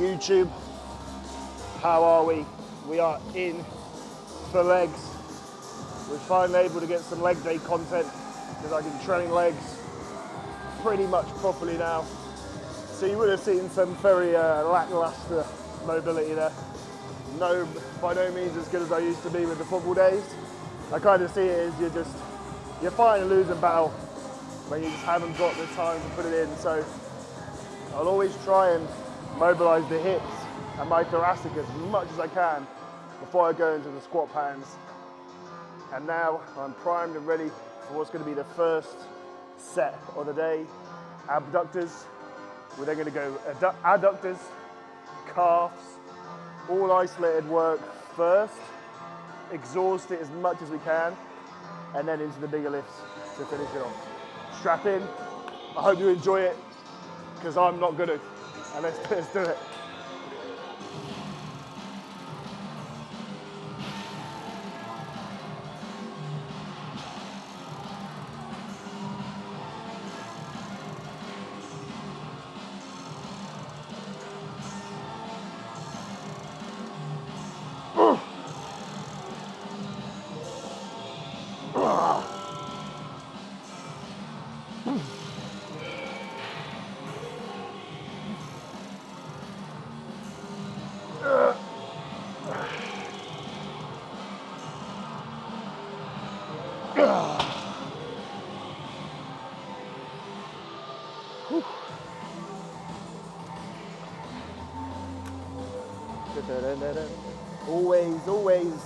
YouTube, how are we? We are in for legs. We're finally able to get some leg day content because I can train legs pretty much properly now. So you would have seen some very lackluster mobility there. No, by no means as good as I used to be with the football days. I kind of see it as you're fighting a losing battle when you just haven't got the time to put it in. So I'll always try and mobilize the hips and my thoracic as much as I can before I go into the squat patterns. And now I'm primed and ready for what's going to be the first set of the day. Abductors. We're then going to go adductors, calves, all isolated work first. Exhaust it as much as we can, and then into the bigger lifts to finish it off. Strap in. I hope you enjoy it, because I'm not gonna. And let's do it. Always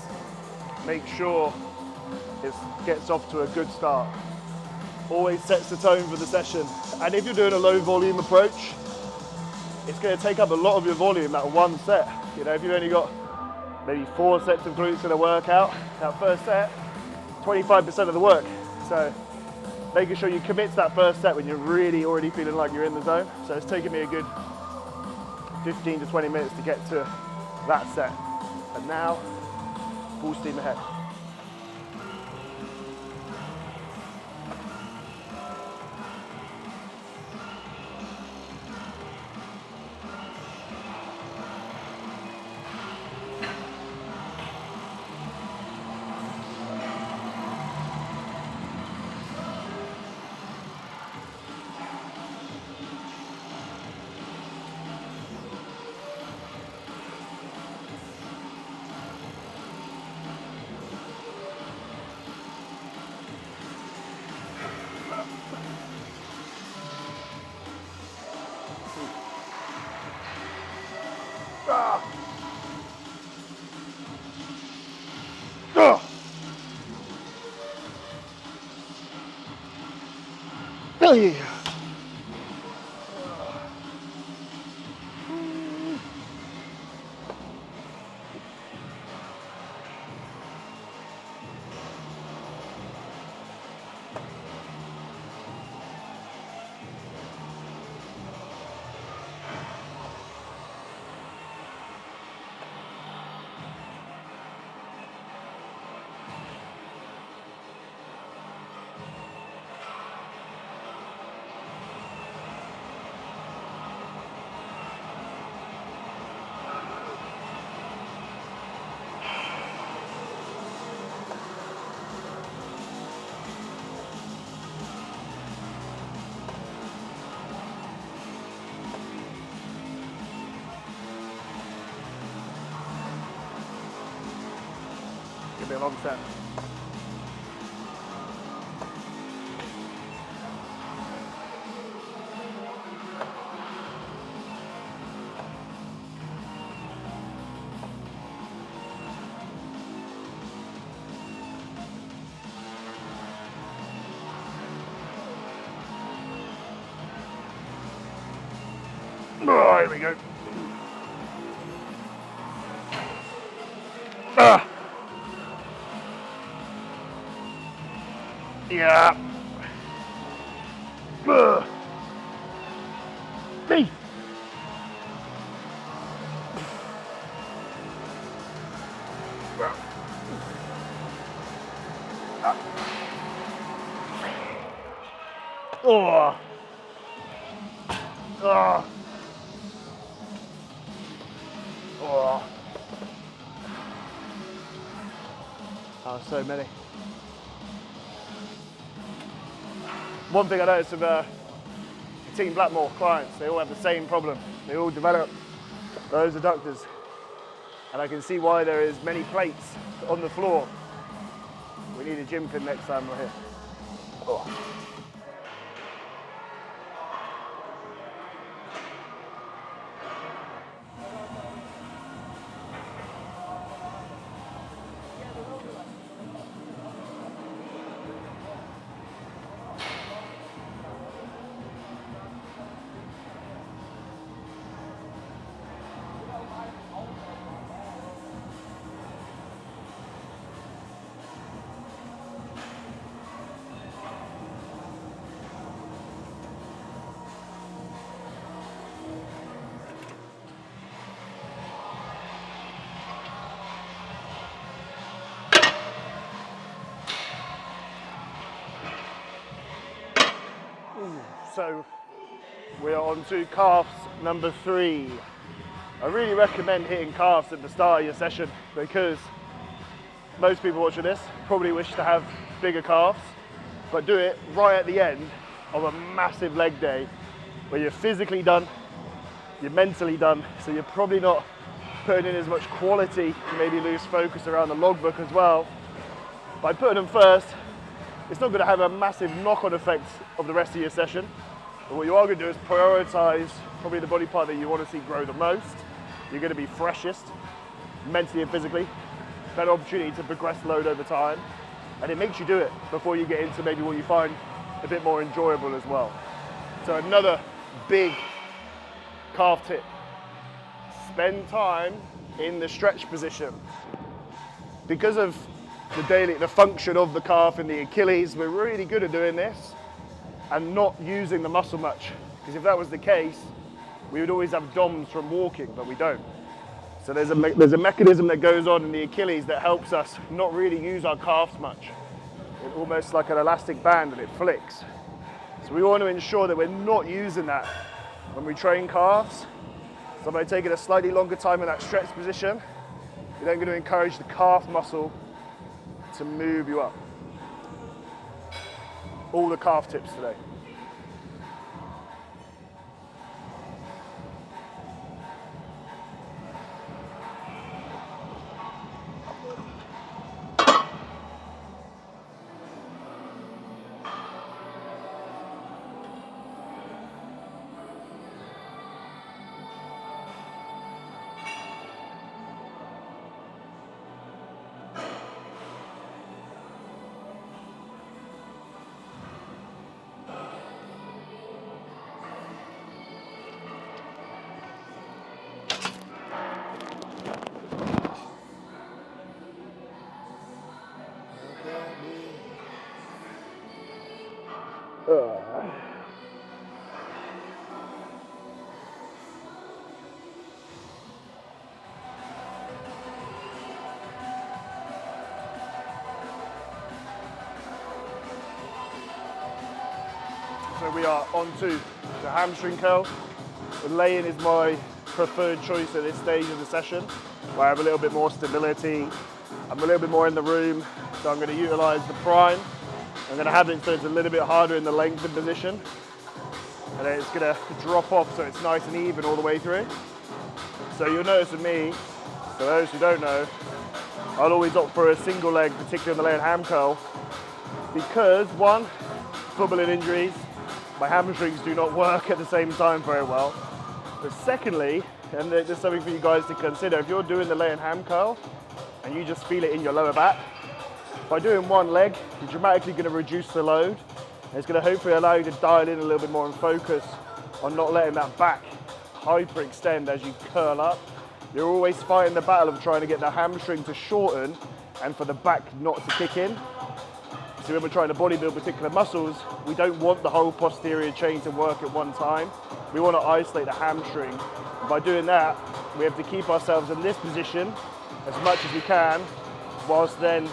make sure it gets off to a good start. Always sets the tone for the session. And if you're doing a low volume approach, it's going to take up a lot of your volume, that one set. You know, if you've only got maybe 4 sets of glutes in a workout, that first set, 25% of the work. So making sure you commit to that first set when you're really already feeling like you're in the zone. So it's taken me a good 15 to 20 minutes to get to that set. And now, full steam ahead. Oh yeah. Give me a long set. Oh, here we go. Yeah. Me. Oh. Oh. Oh, so many. One thing I noticed with Team Blackmore clients, they all have the same problem. They all develop those adductors. And I can see why there is many plates on the floor. We need a gym pin next time we're here. Oh. So we are on to calves number 3. I really recommend hitting calves at the start of your session because most people watching this probably wish to have bigger calves, but do it right at the end of a massive leg day where you're physically done, you're mentally done, so you're probably not putting in as much quality, maybe lose focus around the logbook as well. By putting them first, it's not going to have a massive knock-on effect of the rest of your session. But what you are going to do is prioritize probably the body part that you want to see grow the most. You're going to be freshest, mentally and physically. Better opportunity to progress load over time. And it makes you do it before you get into maybe what you find a bit more enjoyable as well. So another big calf tip. Spend time in the stretch position. Because of the function of the calf and the Achilles, we're really good at doing this and not using the muscle much. Because if that was the case, we would always have DOMs from walking, but we don't. So there's a mechanism that goes on in the Achilles that helps us not really use our calves much. It's almost like an elastic band and it flicks. So we want to ensure that we're not using that when we train calves. So by taking a slightly longer time in that stretch position, you're then going to encourage the calf muscle to move you up. All the calf tips today. So we are on to the hamstring curl. The lay-in is my preferred choice at this stage of the session, where I have a little bit more stability. I'm a little bit more in the room, so I'm going to utilize the prime. I'm going to have it so it's a little bit harder in the lengthened position. And then it's going to drop off so it's nice and even all the way through. So you'll notice with me, for those who don't know, I'll always opt for a single leg, particularly on the lay and ham curl, because one, footballing injuries, my hamstrings do not work at the same time very well. But secondly, and there's something for you guys to consider, if you're doing the lay and ham curl and you just feel it in your lower back, by doing one leg, you're dramatically going to reduce the load. And it's going to hopefully allow you to dial in a little bit more and focus on not letting that back hyperextend as you curl up. You're always fighting the battle of trying to get the hamstring to shorten and for the back not to kick in. So when we're trying to bodybuild particular muscles, we don't want the whole posterior chain to work at one time. We want to isolate the hamstring. And by doing that, we have to keep ourselves in this position as much as we can, whilst then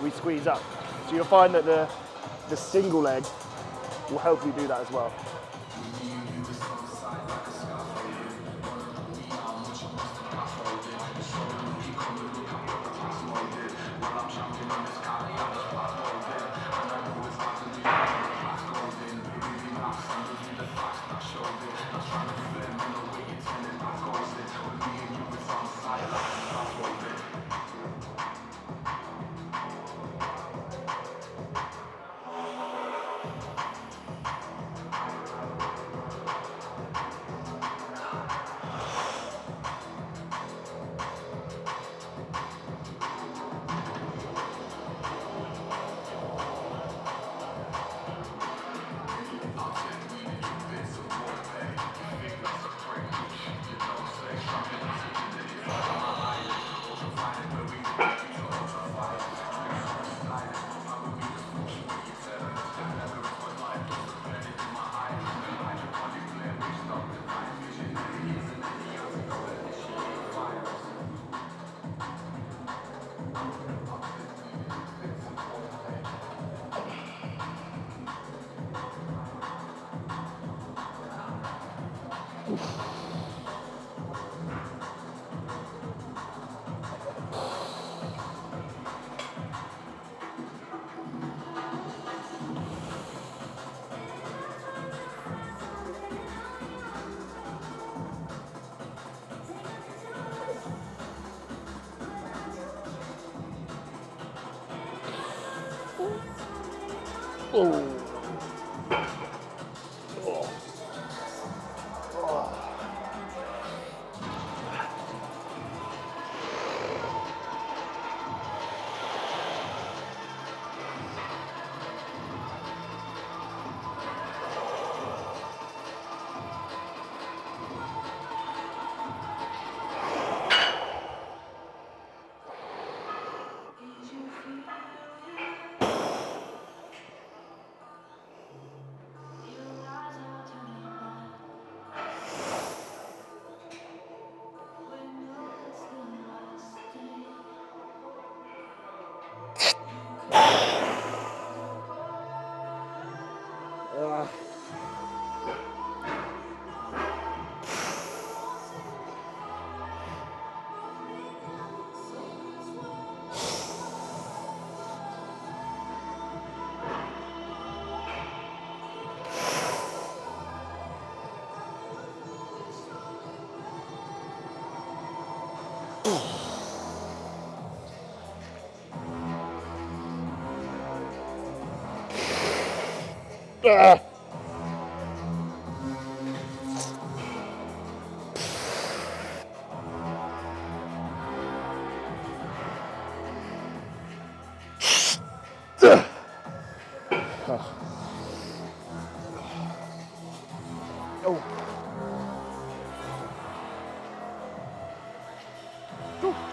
we squeeze up. So you'll find that the single leg will help you do that as well.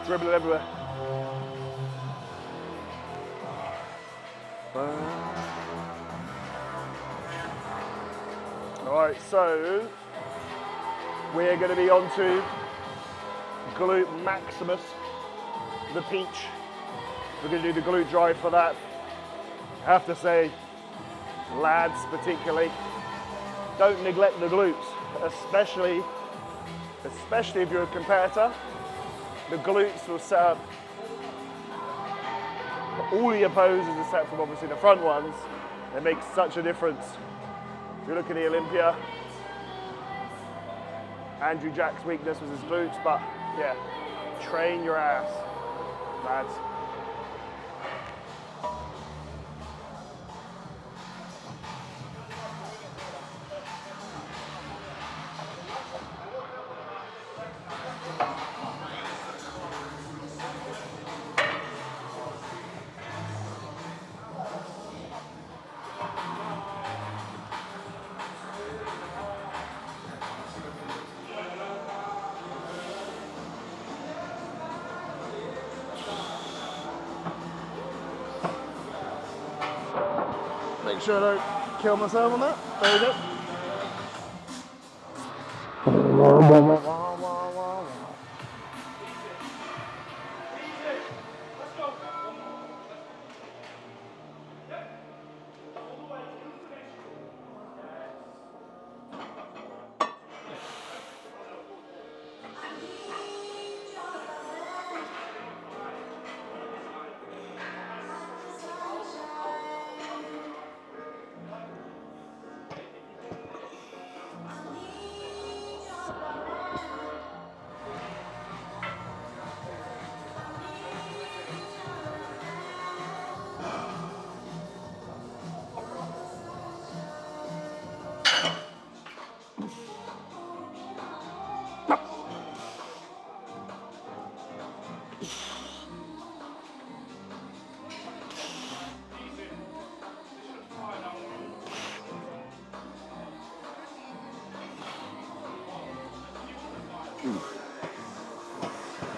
Dribbling everywhere. Alright, so we're going to be on to glute maximus, the peach. We're going to do the glute drive for that. I have to say, lads particularly, don't neglect the glutes, especially if you're a competitor. The glutes will set up all your poses except from obviously the front ones. It makes such a difference. If you look at the Olympia, Andrew Jack's weakness was his glutes, but yeah, train your ass, lads. Make sure I don't kill myself on that. There we go.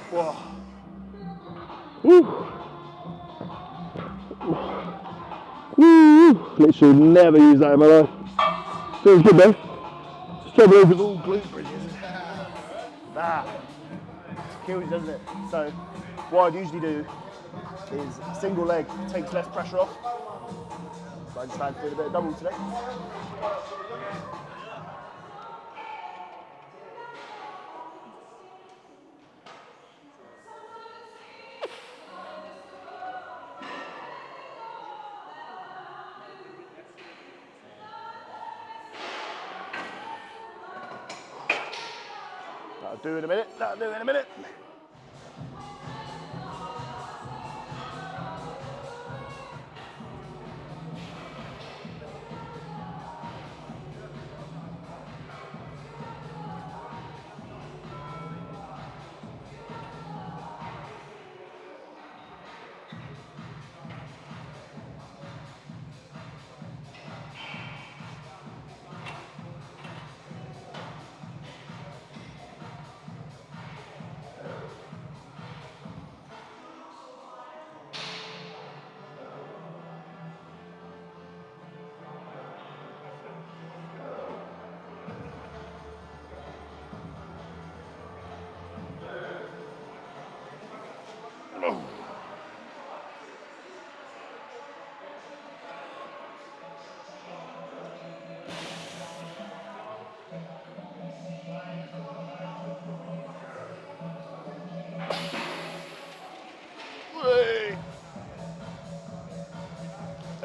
Whoa. Woo. Woo. Literally never use that in my life. Feels good though. Just trouble with all glute bridges. That kills, doesn't it? So what I'd usually do is single leg takes less pressure off. So I just had to do a bit of double today. do in a minute. That'll do in a minute.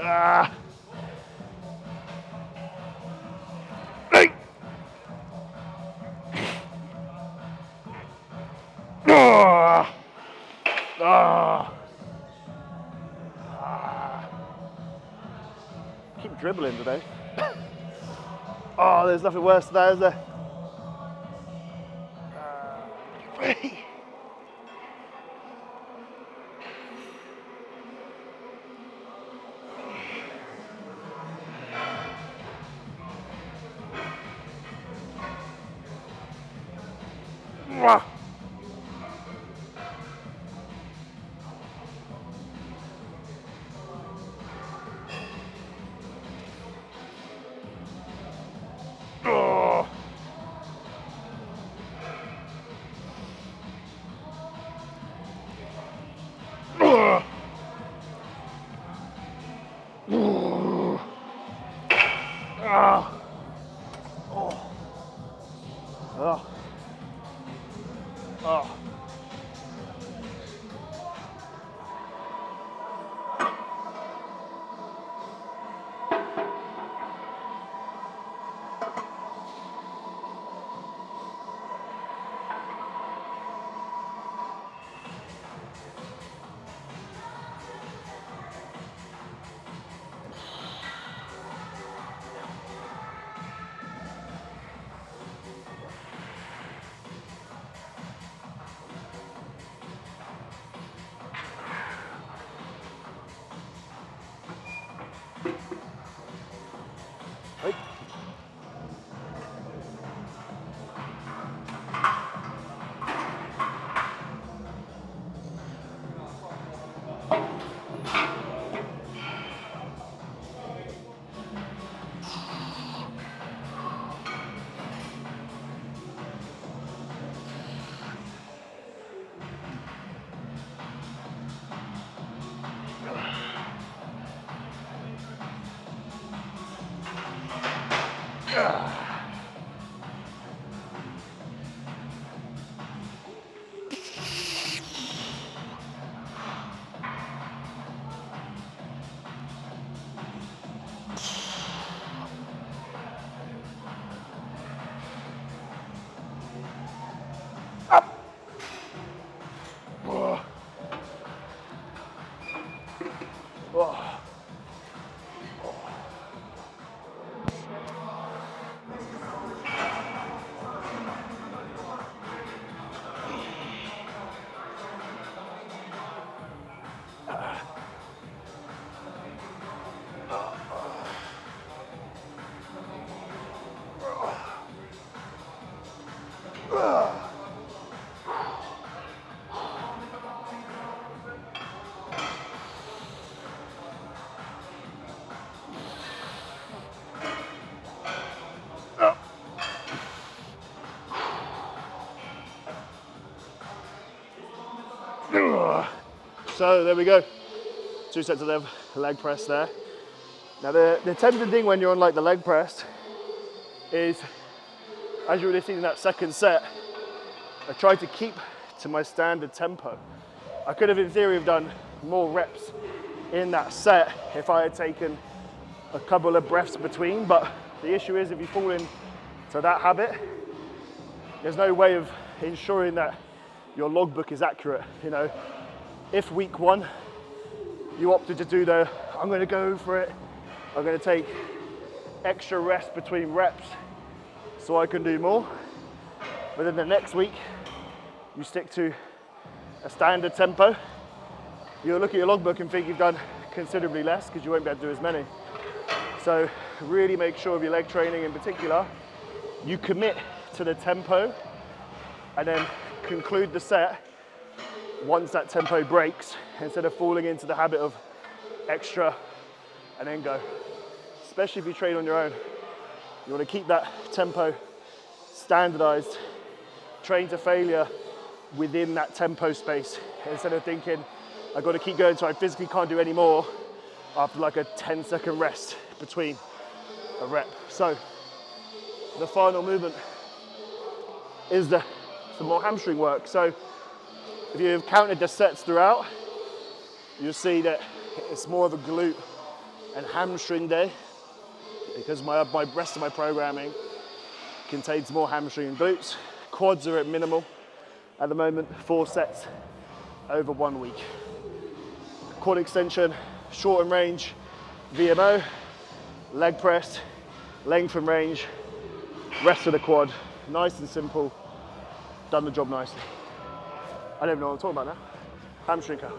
Ah. Hey. Ah. Ah. Ah. Keep dribbling today. Oh, there's nothing worse than that, is there? Oh. Oh. Ah. Oh. Oh. Oh. Hey. Up. Oh. Oh. So there we go, 2 sets of leg press there. Now the tempting thing when you're on like the leg press is, as you would have seen in that second set, I tried to keep to my standard tempo. I could have in theory have done more reps in that set if I had taken a couple of breaths between, but the issue is if you fall into that habit, there's no way of ensuring that your logbook is accurate. You know, if week one you opted to do the, I'm going to go for it, I'm going to take extra rest between reps so I can do more, but then the next week you stick to a standard tempo, you'll look at your logbook and think you've done considerably less because you won't be able to do as many. So really make sure with your leg training in particular, you commit to the tempo and then conclude the set once that tempo breaks, instead of falling into the habit of extra and then go. Especially if you train on your own. You want to keep that tempo standardized, train to failure within that tempo space, instead of thinking, I've got to keep going so I physically can't do any more after like a 10-second rest between a rep. So the final movement is some more hamstring work. So if you've counted the sets throughout, you'll see that it's more of a glute and hamstring day, because my rest of my programming contains more hamstring and glutes. Quads are at minimal at the moment, 4 sets over 1 week. Quad extension, short and range, VMO, leg press, length and range, rest of the quad. Nice and simple, done the job nicely. I don't even know what I'm talking about now. Hamstring curl.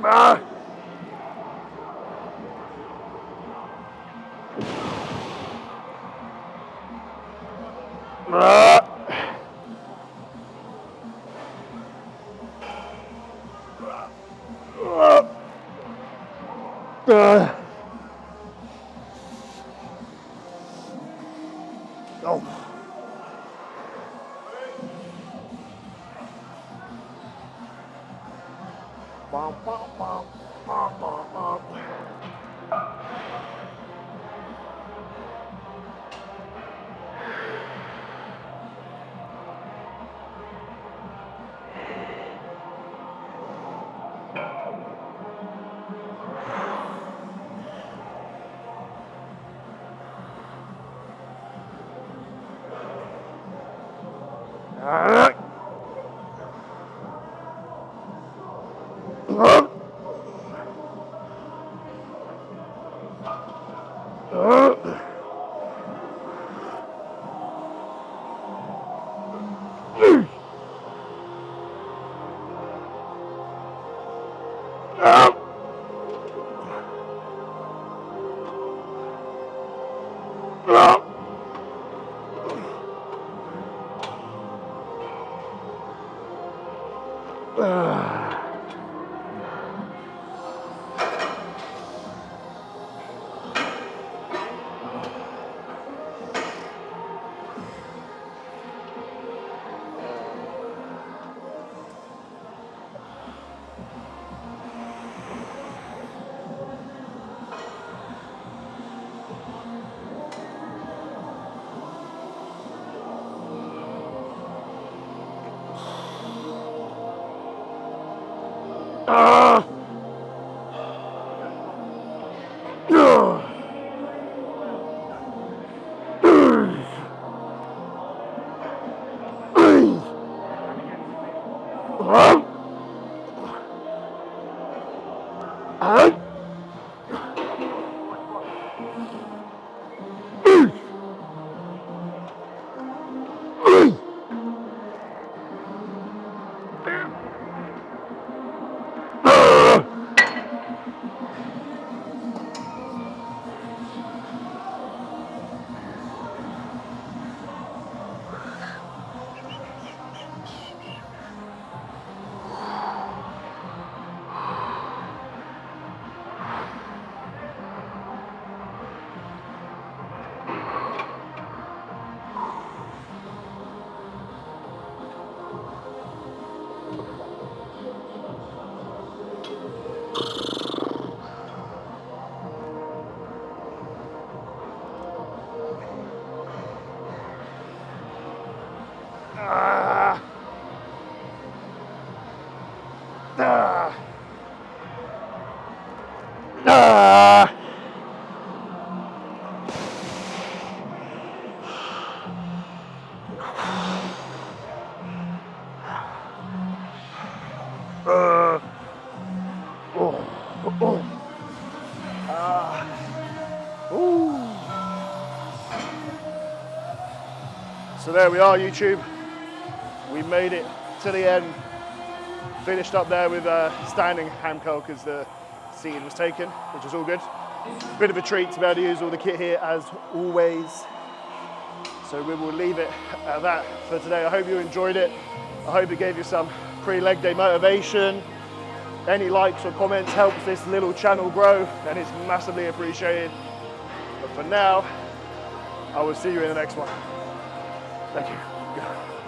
Ah! Ah! Oh. Bum, bum, bum, bum, bum, bum. Ah. So there we are, YouTube. We made it to the end. Finished up there with standing ham curl because the seating was taken, which is all good. Bit of a treat to be able to use all the kit here as always. So we will leave it at that for today. I hope you enjoyed it. I hope it gave you some pre-leg day motivation. Any likes or comments helps this little channel grow, and it's massively appreciated. But for now, I will see you in the next one. Thank you.